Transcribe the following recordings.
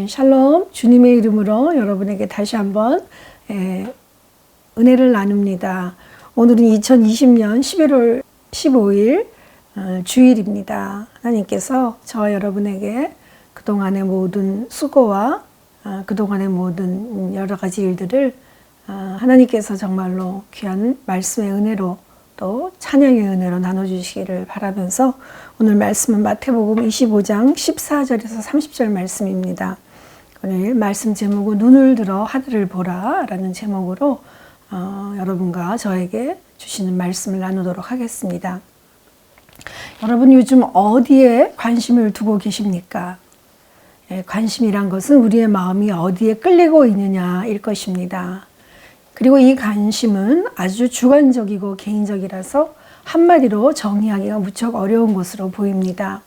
샬롬, 주님의 이름으로 여러분에게 다시 한번 은혜를 나눕니다. 오늘은 2020년 11월 15일 주일입니다. 하나님께서 저와 여러분에게 그동안의 모든 수고와 그동안의 모든 여러 가지 일들을 하나님께서 정말로 귀한 말씀의 은혜로 또 찬양의 은혜로 나눠주시기를 바라면서 오늘 말씀은 마태복음 25장 14절에서 30절 말씀입니다. 오늘 말씀 제목은 눈을 들어 하늘을 보라 라는 제목으로 여러분과 저에게 주시는 말씀을 나누도록 하겠습니다. 여러분 요즘 어디에 관심을 두고 계십니까? 관심이란 것은 우리의 마음이 어디에 끌리고 있느냐일 것입니다. 그리고 이 관심은 아주 주관적이고 개인적이라서 한마디로 정의하기가 무척 어려운 것으로 보입니다.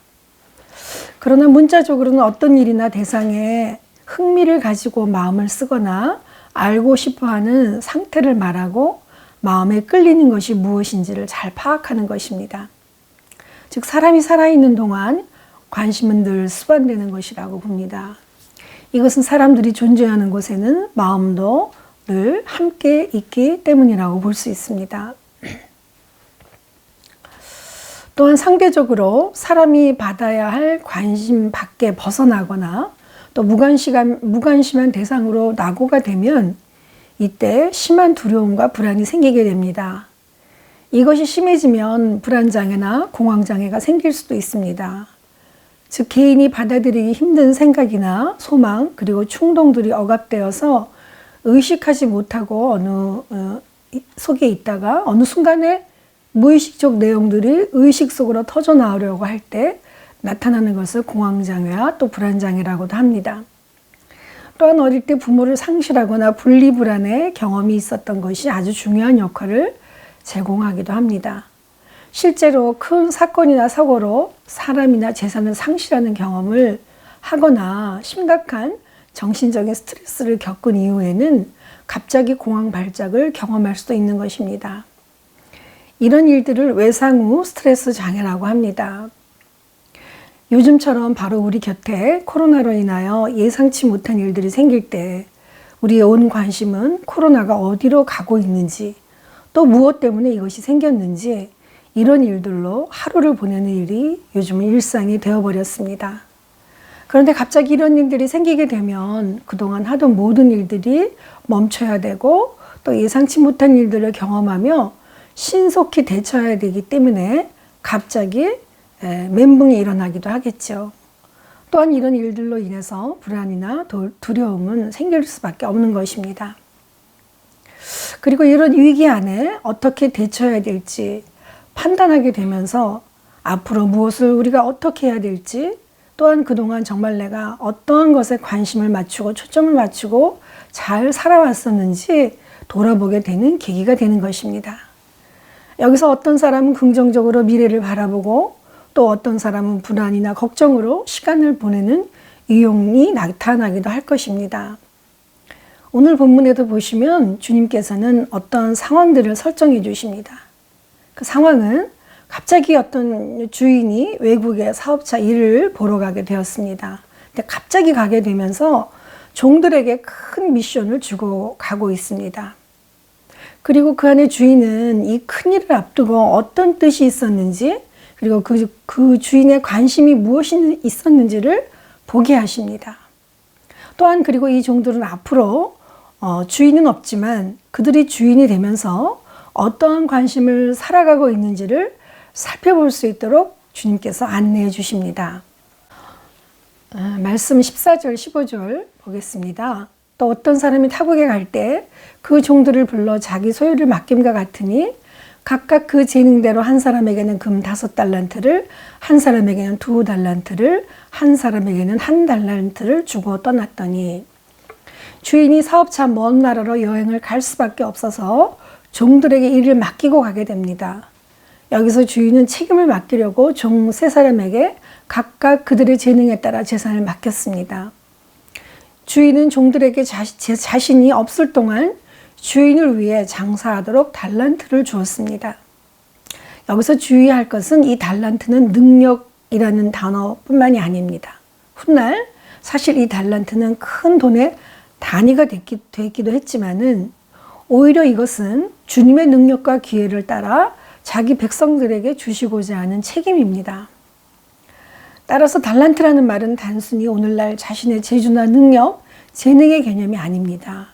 그러나 문자적으로는 어떤 일이나 대상에 흥미를 가지고 마음을 쓰거나 알고 싶어하는 상태를 말하고 마음에 끌리는 것이 무엇인지를 잘 파악하는 것입니다. 즉 사람이 살아있는 동안 관심은 늘 수반되는 것이라고 봅니다. 이것은 사람들이 존재하는 곳에는 마음도 늘 함께 있기 때문이라고 볼 수 있습니다. 또한 상대적으로 사람이 받아야 할 관심 밖에 벗어나거나 또 무관심한 대상으로 낙오가 되면 이때 심한 두려움과 불안이 생기게 됩니다. 이것이 심해지면 불안장애나 공황장애가 생길 수도 있습니다. 즉 개인이 받아들이기 힘든 생각이나 소망 그리고 충동들이 억압되어서 의식하지 못하고 속에 있다가 어느 순간에 무의식적 내용들이 의식 속으로 터져 나오려고 할 때 나타나는 것을 공황장애와 또 불안장애라고도 합니다. 또한 어릴 때 부모를 상실하거나 분리불안의 경험이 있었던 것이 아주 중요한 역할을 제공하기도 합니다. 실제로 큰 사건이나 사고로 사람이나 재산을 상실하는 경험을 하거나 심각한 정신적인 스트레스를 겪은 이후에는 갑자기 공황 발작을 경험할 수도 있는 것입니다. 이런 일들을 외상후 스트레스 장애라고 합니다. 요즘처럼 바로 우리 곁에 코로나로 인하여 예상치 못한 일들이 생길 때 우리의 온 관심은 코로나가 어디로 가고 있는지 또 무엇 때문에 이것이 생겼는지 이런 일들로 하루를 보내는 일이 요즘은 일상이 되어버렸습니다. 그런데 갑자기 이런 일들이 생기게 되면 그동안 하던 모든 일들이 멈춰야 되고 또 예상치 못한 일들을 경험하며 신속히 대처해야 되기 때문에 갑자기 멘붕이 일어나기도 하겠죠. 또한 이런 일들로 인해서 불안이나 두려움은 생길 수밖에 없는 것입니다. 그리고 이런 위기 안에 어떻게 대처해야 될지 판단하게 되면서 앞으로 무엇을 우리가 어떻게 해야 될지 또한 그동안 정말 내가 어떠한 것에 관심을 맞추고 초점을 맞추고 잘 살아왔었는지 돌아보게 되는 계기가 되는 것입니다. 여기서 어떤 사람은 긍정적으로 미래를 바라보고 또 어떤 사람은 불안이나 걱정으로 시간을 보내는 유형이 나타나기도 할 것입니다. 오늘 본문에도 보시면 주님께서는 어떤 상황들을 설정해 주십니다. 그 상황은 갑자기 어떤 주인이 외국의 사업차 일을 보러 가게 되었습니다. 근데 갑자기 가게 되면서 종들에게 큰 미션을 주고 가고 있습니다. 그리고 그 안에 주인은 이 큰 일을 앞두고 어떤 뜻이 있었는지 그리고 그 주인의 관심이 무엇이 있었는지를 보게 하십니다. 또한 그리고 이 종들은 앞으로 주인은 없지만 그들이 주인이 되면서 어떠한 관심을 살아가고 있는지를 살펴볼 수 있도록 주님께서 안내해 주십니다. 말씀 14절 15절 보겠습니다. 또 어떤 사람이 타국에 갈 때 그 종들을 불러 자기 소유를 맡김과 같으니 각각 그 재능대로 한 사람에게는 금 5달란트를 한 사람에게는 2달란트를 한 사람에게는 1달란트를 주고 떠났더니 주인이 사업차 먼 나라로 여행을 갈 수밖에 없어서 종들에게 일을 맡기고 가게 됩니다. 여기서 주인은 책임을 맡기려고 종 3사람에게 각각 그들의 재능에 따라 재산을 맡겼습니다. 주인은 종들에게 자신이 없을 동안 주인을 위해 장사하도록 달란트를 주었습니다. 여기서 주의할 것은 이 달란트는 능력이라는 단어뿐만이 아닙니다. 훗날 사실 이 달란트는 큰 돈의 단위가 됐기도 했지만은 오히려 이것은 주님의 능력과 기회를 따라 자기 백성들에게 주시고자 하는 책임입니다. 따라서 달란트라는 말은 단순히 오늘날 자신의 재주나 능력, 재능의 개념이 아닙니다.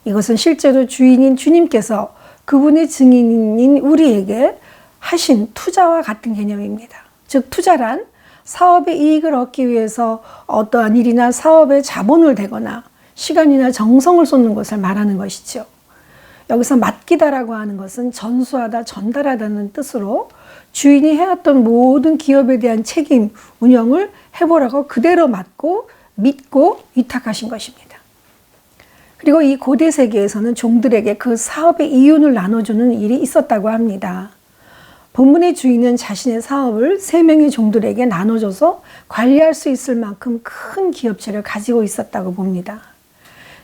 이것은 실제로 주인인 주님께서 그분의 증인인 우리에게 하신 투자와 같은 개념입니다. 즉 투자란 사업의 이익을 얻기 위해서 어떠한 일이나 사업에 자본을 대거나 시간이나 정성을 쏟는 것을 말하는 것이죠. 여기서 맡기다라고 하는 것은 전수하다, 전달하다는 뜻으로 주인이 해왔던 모든 기업에 대한 책임, 운영을 해보라고 그대로 맡고 믿고 위탁하신 것입니다. 그리고 이 고대 세계에서는 종들에게 그 사업의 이윤을 나눠주는 일이 있었다고 합니다. 본문의 주인은 자신의 사업을 3명의 종들에게 나눠줘서 관리할 수 있을 만큼 큰 기업체를 가지고 있었다고 봅니다.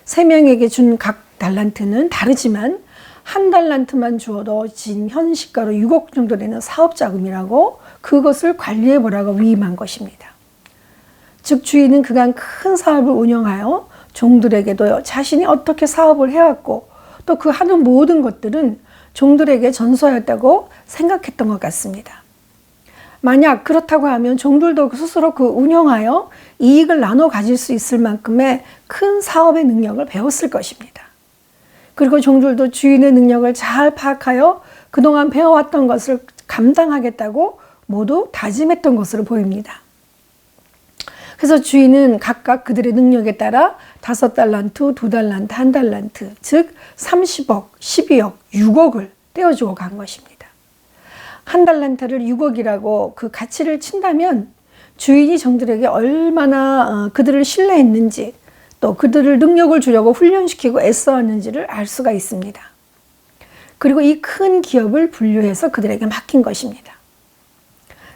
3명에게 준 각 달란트는 다르지만 한 달란트만 주어도 지금 현 시가로 6억 정도 되는 사업 자금이라고 그것을 관리해 보라고 위임한 것입니다. 즉 주인은 그간 큰 사업을 운영하여 종들에게도 자신이 어떻게 사업을 해왔고 또 그 하는 모든 것들은 종들에게 전수하였다고 생각했던 것 같습니다. 만약 그렇다고 하면 종들도 스스로 그 운영하여 이익을 나눠 가질 수 있을 만큼의 큰 사업의 능력을 배웠을 것입니다. 그리고 종들도 주인의 능력을 잘 파악하여 그동안 배워왔던 것을 감당하겠다고 모두 다짐했던 것으로 보입니다. 그래서 주인은 각각 그들의 능력에 따라 5달란트, 2달란트, 1달란트, 즉 30억, 12억, 6억을 떼어주고 간 것입니다. 1달란트를 6억이라고 그 가치를 친다면 주인이 종들에게 얼마나 그들을 신뢰했는지 또 그들을 능력을 주려고 훈련시키고 애써왔는지를 알 수가 있습니다. 그리고 이 큰 기업을 분류해서 그들에게 맡긴 것입니다.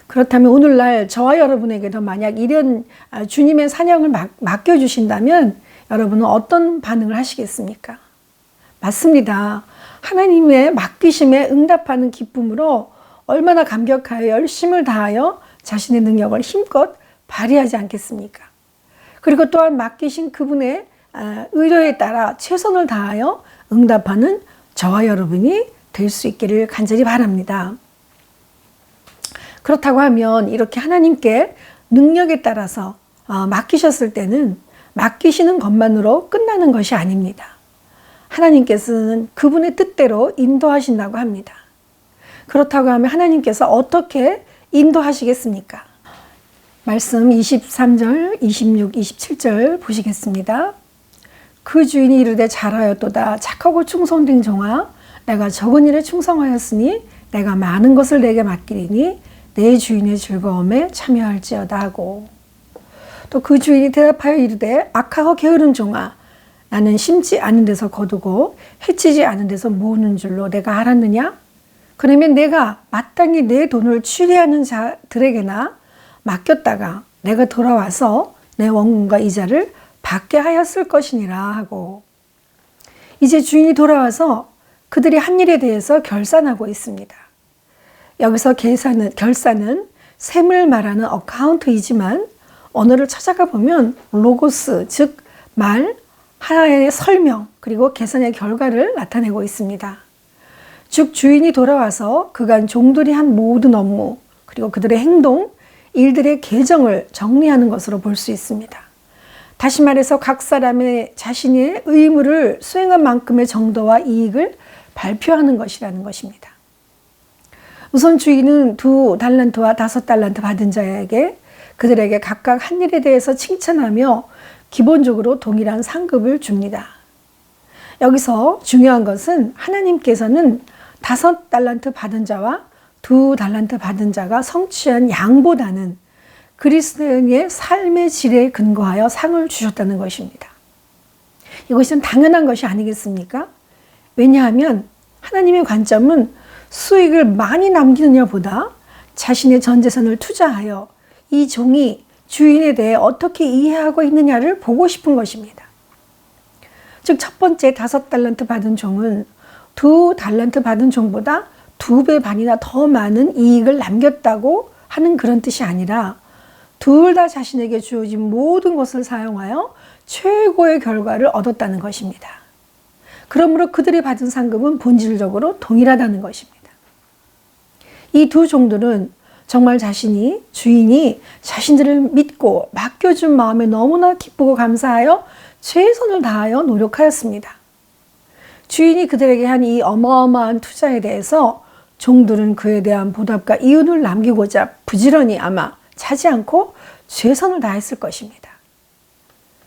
그렇다면 오늘날 저와 여러분에게도 만약 이런 주님의 사명을 맡겨주신다면 여러분은 어떤 반응을 하시겠습니까? 맞습니다. 하나님의 맡기심에 응답하는 기쁨으로 얼마나 감격하여 열심을 다하여 자신의 능력을 힘껏 발휘하지 않겠습니까? 그리고 또한 맡기신 그분의 의도에 따라 최선을 다하여 응답하는 저와 여러분이 될 수 있기를 간절히 바랍니다. 그렇다고 하면 이렇게 하나님께 능력에 따라서 맡기셨을 때는 맡기시는 것만으로 끝나는 것이 아닙니다. 하나님께서는 그분의 뜻대로 인도하신다고 합니다. 그렇다고 하면 하나님께서 어떻게 인도하시겠습니까? 말씀 23절, 26, 27절 보시겠습니다. 그 주인이 이르되 잘하였도다. 착하고 충성된 종아, 내가 적은 일에 충성하였으니 내가 많은 것을 내게 맡기리니 내 주인의 즐거움에 참여할지어다 하고, 또 그 주인이 대답하여 이르되 악하고 게으른 종아, 나는 심지 않은 데서 거두고 해치지 않은 데서 모으는 줄로 내가 알았느냐? 그러면 내가 마땅히 내 돈을 취리하는 자들에게나 맡겼다가 내가 돌아와서 내 원금과 이자를 받게 하였을 것이니라 하고, 이제 주인이 돌아와서 그들이 한 일에 대해서 결산하고 있습니다. 여기서 결산은 셈을 말하는 어카운트이지만 언어를 찾아가 보면 로고스, 즉 말, 하나의 설명, 그리고 계산의 결과를 나타내고 있습니다. 즉 주인이 돌아와서 그간 종들이 한 모든 업무, 그리고 그들의 행동, 일들의 계정을 정리하는 것으로 볼 수 있습니다. 다시 말해서 각 사람의 자신의 의무를 수행한 만큼의 정도와 이익을 발표하는 것이라는 것입니다. 우선 주인은 2달란트와 5달란트 받은 자에게 그들에게 각각 한 일에 대해서 칭찬하며 기본적으로 동일한 상급을 줍니다. 여기서 중요한 것은 하나님께서는 5달란트 받은 자와 2달란트 받은 자가 성취한 양보다는 그리스도인의 삶의 질에 근거하여 상을 주셨다는 것입니다. 이것은 당연한 것이 아니겠습니까? 왜냐하면 하나님의 관점은 수익을 많이 남기느냐보다 자신의 전 재산을 투자하여 이 종이 주인에 대해 어떻게 이해하고 있느냐를 보고 싶은 것입니다. 즉 첫 번째 5달란트 받은 종은 2달란트 받은 종보다 2배 반이나 더 많은 이익을 남겼다고 하는 그런 뜻이 아니라 둘 다 자신에게 주어진 모든 것을 사용하여 최고의 결과를 얻었다는 것입니다. 그러므로 그들이 받은 상급은 본질적으로 동일하다는 것입니다. 이 두 종들은 정말 주인이 자신들을 믿고 맡겨준 마음에 너무나 기쁘고 감사하여 최선을 다하여 노력하였습니다. 주인이 그들에게 한 이 어마어마한 투자에 대해서 종들은 그에 대한 보답과 이윤을 남기고자 부지런히 아마 자지 않고 최선을 다했을 것입니다.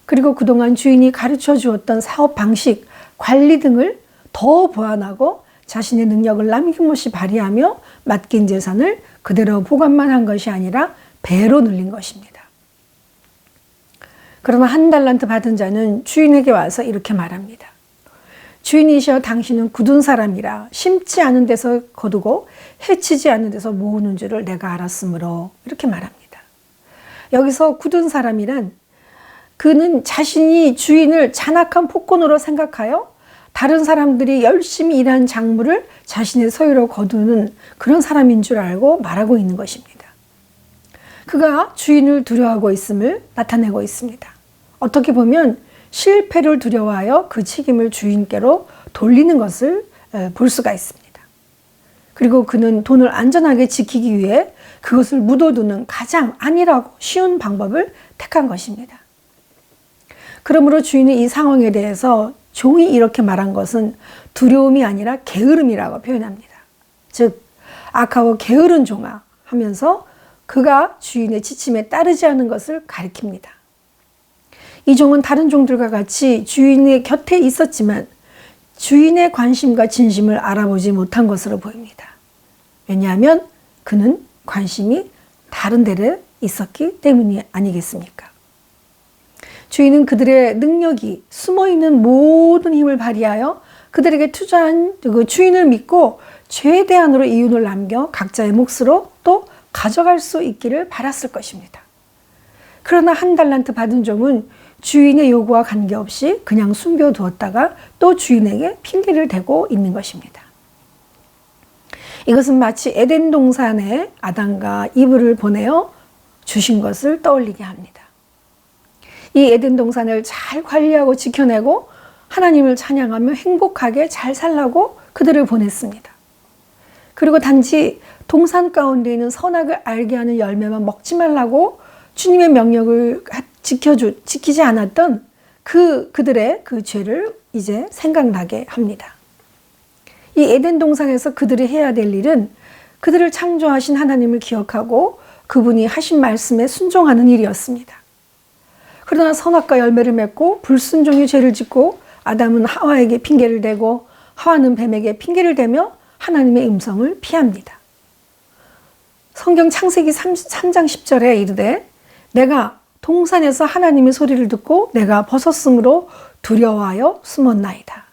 그리고 그동안 주인이 가르쳐 주었던 사업 방식, 관리 등을 더 보완하고 자신의 능력을 남김없이 발휘하며 맡긴 재산을 그대로 보관만 한 것이 아니라 배로 늘린 것입니다. 그러나 한 달란트 받은 자는 주인에게 와서 이렇게 말합니다. 주인이시여, 당신은 굳은 사람이라 심지 않은 데서 거두고 해치지 않은 데서 모으는 줄을 내가 알았으므로, 이렇게 말합니다. 여기서 굳은 사람이란 그는 자신이 주인을 잔악한 폭군으로 생각하여 다른 사람들이 열심히 일한 작물을 자신의 소유로 거두는 그런 사람인 줄 알고 말하고 있는 것입니다. 그가 주인을 두려워하고 있음을 나타내고 있습니다. 어떻게 보면 실패를 두려워하여 그 책임을 주인께로 돌리는 것을 볼 수가 있습니다. 그리고 그는 돈을 안전하게 지키기 위해 그것을 묻어두는 가장 안일하고 쉬운 방법을 택한 것입니다. 그러므로 주인이 이 상황에 대해서 종이 이렇게 말한 것은 두려움이 아니라 게으름이라고 표현합니다. 즉, 악하고 게으른 종아 하면서 그가 주인의 지침에 따르지 않은 것을 가리킵니다. 이 종은 다른 종들과 같이 주인의 곁에 있었지만 주인의 관심과 진심을 알아보지 못한 것으로 보입니다. 왜냐하면 그는 관심이 다른 데에 있었기 때문이 아니겠습니까? 주인은 그들의 능력이 숨어있는 모든 힘을 발휘하여 그들에게 투자한 그 주인을 믿고 최대한으로 이윤을 남겨 각자의 몫으로 또 가져갈 수 있기를 바랐을 것입니다. 그러나 한 달란트 받은 종은 주인의 요구와 관계없이 그냥 숨겨두었다가 또 주인에게 핑계를 대고 있는 것입니다. 이것은 마치 에덴 동산에 아담과 이브를 보내어 주신 것을 떠올리게 합니다. 이 에덴 동산을 잘 관리하고 지켜내고 하나님을 찬양하며 행복하게 잘 살라고 그들을 보냈습니다. 그리고 단지 동산 가운데 있는 선악을 알게 하는 열매만 먹지 말라고 주님의 명령을 지키지 않았던 그들의 그 죄를 이제 생각나게 합니다. 이 에덴 동산에서 그들이 해야 될 일은 그들을 창조하신 하나님을 기억하고 그분이 하신 말씀에 순종하는 일이었습니다. 그러나 선악과 열매를 맺고 불순종의 죄를 짓고 아담은 하와에게 핑계를 대고 하와는 뱀에게 핑계를 대며 하나님의 음성을 피합니다. 성경 창세기 3장 10절에 이르되 내가 동산에서 하나님의 소리를 듣고 내가 벗었으므로 두려워하여 숨었나이다.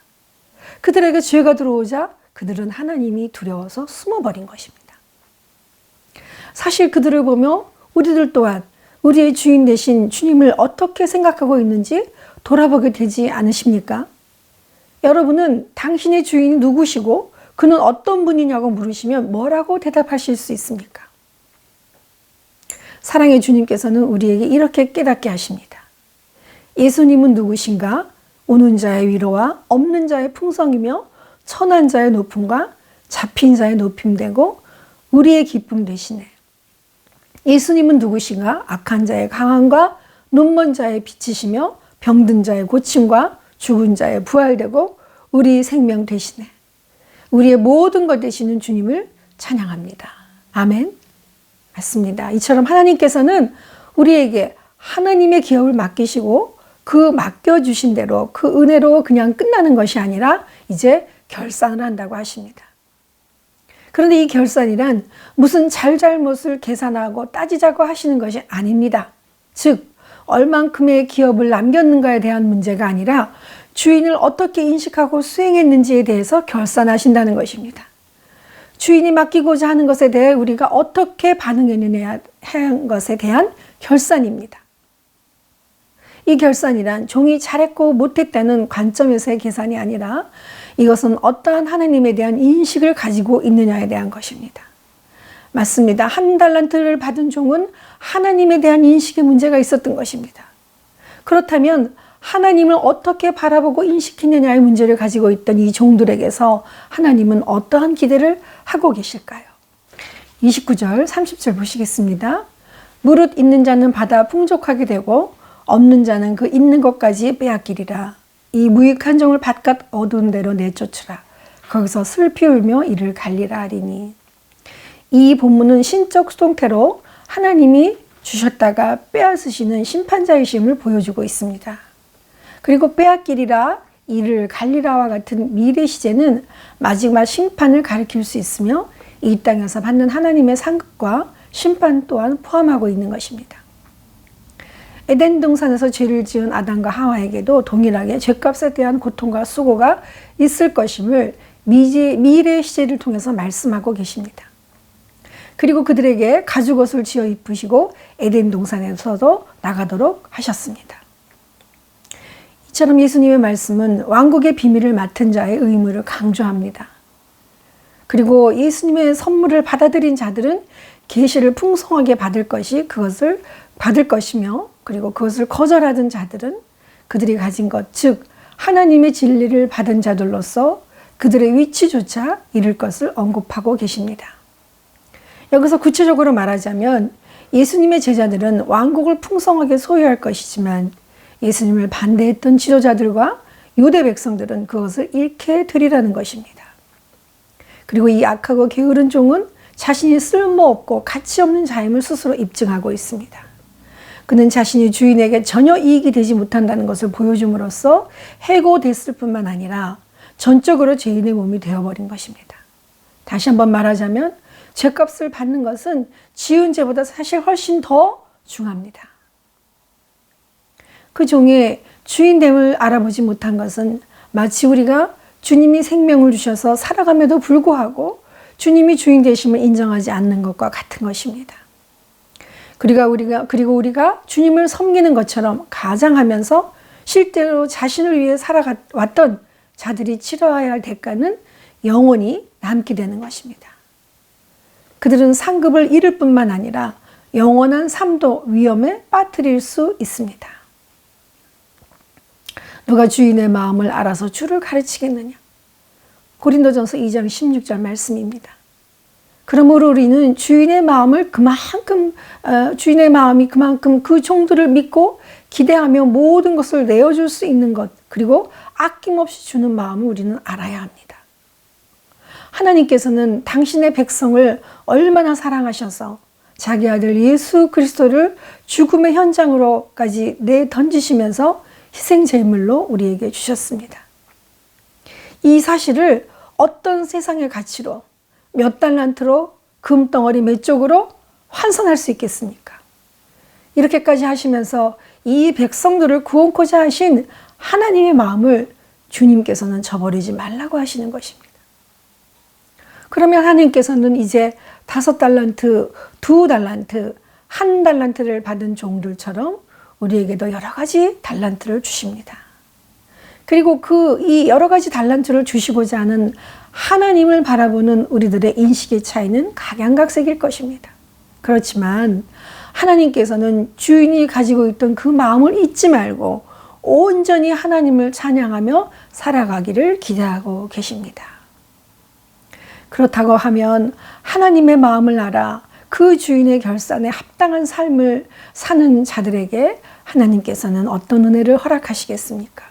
그들에게 죄가 들어오자 그들은 하나님이 두려워서 숨어버린 것입니다. 사실 그들을 보며 우리들 또한 우리의 주인 되신 주님을 어떻게 생각하고 있는지 돌아보게 되지 않으십니까? 여러분은 당신의 주인이 누구시고 그는 어떤 분이냐고 물으시면 뭐라고 대답하실 수 있습니까? 사랑의 주님께서는 우리에게 이렇게 깨닫게 하십니다. 예수님은 누구신가? 오는 자의 위로와 없는 자의 풍성이며 천한 자의 높음과 잡힌 자의 높임되고 우리의 기쁨 되시네. 예수님은 누구신가? 악한 자의 강함과 눈먼 자의 빛이시며 병든 자의 고침과 죽은 자의 부활되고 우리 생명 되시네. 우리의 모든 것 되시는 주님을 찬양합니다. 아멘. 맞습니다. 이처럼 하나님께서는 우리에게 하나님의 기업을 맡기시고 그 맡겨주신 대로 그 은혜로 그냥 끝나는 것이 아니라 이제 결산을 한다고 하십니다. 그런데 이 결산이란 무슨 잘잘못을 계산하고 따지자고 하시는 것이 아닙니다. 즉 얼만큼의 기업을 남겼는가에 대한 문제가 아니라 주인을 어떻게 인식하고 수행했는지에 대해서 결산하신다는 것입니다. 주인이 맡기고자 하는 것에 대해 우리가 어떻게 반응했느냐 하는 것에 대한 결산입니다. 이 결산이란 종이 잘했고 못했다는 관점에서의 계산이 아니라 이것은 어떠한 하나님에 대한 인식을 가지고 있느냐에 대한 것입니다. 맞습니다. 한 달란트를 받은 종은 하나님에 대한 인식의 문제가 있었던 것입니다. 그렇다면 하나님을 어떻게 바라보고 인식했느냐의 문제를 가지고 있던 이 종들에게서 하나님은 어떠한 기대를 하고 계실까요? 29절, 30절 보시겠습니다. 무릇 있는 자는 받아 풍족하게 되고 없는 자는 그 있는 것까지 빼앗기리라. 이 무익한 종을 바깥 어두운 데로 내쫓으라. 거기서 슬피 울며 이를 갈리라 하리니. 이 본문은 신적 수동태로 하나님이 주셨다가 빼앗으시는 심판자이심을 보여주고 있습니다. 그리고 빼앗기리라, 이를 갈리라와 같은 미래 시제는 마지막 심판을 가리킬 수 있으며 이 땅에서 받는 하나님의 상급과 심판 또한 포함하고 있는 것입니다. 에덴 동산에서 죄를 지은 아담과 하와에게도 동일하게 죄값에 대한 고통과 수고가 있을 것임을 미래 시제를 통해서 말씀하고 계십니다. 그리고 그들에게 가죽옷을 지어 입히시고 에덴 동산에서도 나가도록 하셨습니다. 이처럼 예수님의 말씀은 왕국의 비밀을 맡은 자의 의무를 강조합니다. 그리고 예수님의 선물을 받아들인 자들은 계시를 풍성하게 받을 것이며 그리고 그것을 거절하던 자들은 그들이 가진 것, 즉 하나님의 진리를 받은 자들로서 그들의 위치조차 잃을 것을 언급하고 계십니다. 여기서 구체적으로 말하자면 예수님의 제자들은 왕국을 풍성하게 소유할 것이지만 예수님을 반대했던 지도자들과 유대 백성들은 그것을 잃게 되리라는 것입니다. 그리고 이 악하고 게으른 종은 자신이 쓸모없고 가치 없는 자임을 스스로 입증하고 있습니다. 그는 자신이 주인에게 전혀 이익이 되지 못한다는 것을 보여줌으로써 해고됐을 뿐만 아니라 전적으로 죄인의 몸이 되어버린 것입니다. 다시 한번 말하자면 죄값을 받는 것은 지은 죄보다 사실 훨씬 더 중합니다. 그 종의 주인됨을 알아보지 못한 것은 마치 우리가 주님이 생명을 주셔서 살아감에도 불구하고 주님이 주인 되심을 인정하지 않는 것과 같은 것입니다. 그리고 우리가 주님을 섬기는 것처럼 가장하면서 실제로 자신을 위해 살아왔던 자들이 치러야 할 대가는 영원히 남게 되는 것입니다. 그들은 상급을 잃을 뿐만 아니라 영원한 삶도 위험에 빠뜨릴 수 있습니다. 누가 주인의 마음을 알아서 주를 가르치겠느냐? 고린도전서 2장 16절 말씀입니다. 그러므로 우리는 주인의 마음이 그만큼 그 종들을 믿고 기대하며 모든 것을 내어줄 수 있는 것, 그리고 아낌없이 주는 마음을 우리는 알아야 합니다. 하나님께서는 당신의 백성을 얼마나 사랑하셔서 자기 아들 예수 그리스도를 죽음의 현장으로까지 내던지시면서 희생제물로 우리에게 주셨습니다. 이 사실을 어떤 세상의 가치로 몇 달란트로 금덩어리 몇 쪽으로 환산할 수 있겠습니까? 이렇게까지 하시면서 이 백성들을 구원코자 하신 하나님의 마음을 주님께서는 저버리지 말라고 하시는 것입니다. 그러면 하나님께서는 이제 5달란트, 2달란트, 1달란트를 받은 종들처럼 우리에게도 여러 가지 달란트를 주십니다. 그리고 이 여러 가지 달란트를 주시고자 하는 하나님을 바라보는 우리들의 인식의 차이는 각양각색일 것입니다. 그렇지만 하나님께서는 주인이 가지고 있던 그 마음을 잊지 말고 온전히 하나님을 찬양하며 살아가기를 기대하고 계십니다. 그렇다고 하면 하나님의 마음을 알아 그 주인의 결산에 합당한 삶을 사는 자들에게 하나님께서는 어떤 은혜를 허락하시겠습니까?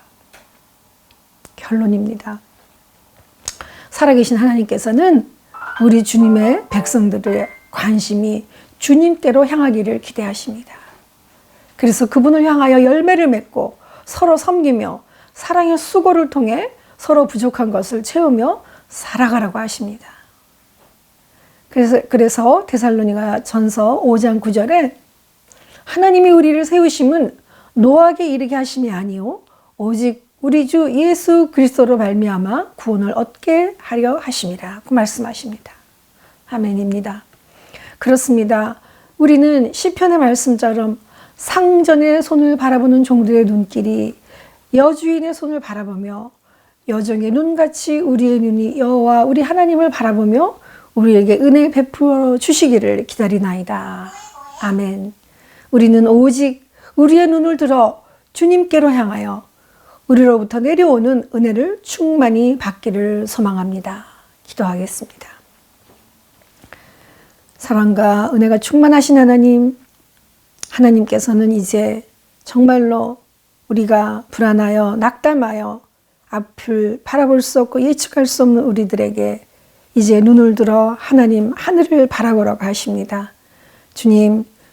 결론입니다. 살아계신 하나님께서는 우리 주님의 백성들의 관심이 주님께로 향하기를 기대하십니다. 그래서 그분을 향하여 열매를 맺고 서로 섬기며 사랑의 수고를 통해 서로 부족한 것을 채우며 살아가라고 하십니다. 그래서 데살로니가 전서 5장 9절에 하나님이 우리를 세우심은 노하게 이르게 하심이 아니요 오직 우리 주 예수 그리스도로 말미암아 구원을 얻게 하려 하심이라 그 말씀하십니다. 아멘입니다. 그렇습니다. 우리는 시편의 말씀처럼 상전의 손을 바라보는 종들의 눈길이 여주인의 손을 바라보며 여정의 눈같이 우리의 눈이 여호와 우리 하나님을 바라보며 우리에게 은혜 베풀어 주시기를 기다리나이다. 아멘. 우리는 오직 우리의 눈을 들어 주님께로 향하여 우리로부터 내려오는 은혜를 충만히 받기를 소망합니다. 기도하겠습니다. 사랑과 은혜가 충만하신 하나님, 하나님께서는 이제 정말로 우리가 불안하여 낙담하여 앞을 바라볼 수 없고 예측할 수 없는 우리들에게 이제 눈을 들어 하나님 하늘을 바라보라고 하십니다.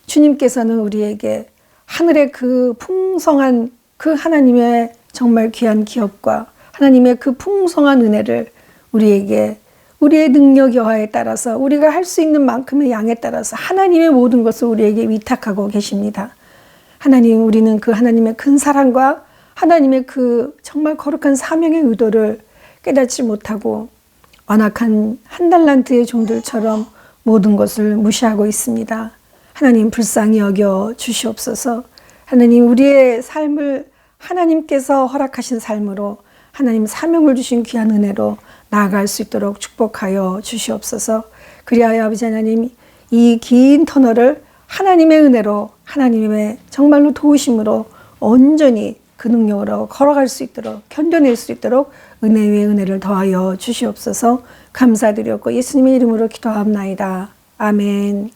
주님께서는 우리에게 하늘의 그 풍성한 그 하나님의 정말 귀한 기업과 하나님의 그 풍성한 은혜를 우리에게 우리의 능력 여하에 따라서 우리가 할 수 있는 만큼의 양에 따라서 하나님의 모든 것을 우리에게 위탁하고 계십니다. 하나님, 우리는 그 하나님의 큰 사랑과 하나님의 그 정말 거룩한 사명의 의도를 깨닫지 못하고 완악한 한 달란트의 종들처럼 모든 것을 무시하고 있습니다. 하나님 불쌍히 여겨 주시옵소서. 하나님, 우리의 삶을 하나님께서 허락하신 삶으로 하나님 사명을 주신 귀한 은혜로 나아갈 수 있도록 축복하여 주시옵소서. 그리하여 아버지 하나님, 이 긴 터널을 하나님의 은혜로 하나님의 정말로 도우심으로 온전히 그 능력으로 걸어갈 수 있도록 견뎌낼 수 있도록 은혜 위에 은혜를 더하여 주시옵소서. 감사드렸고 예수님의 이름으로 기도합나이다. 아멘.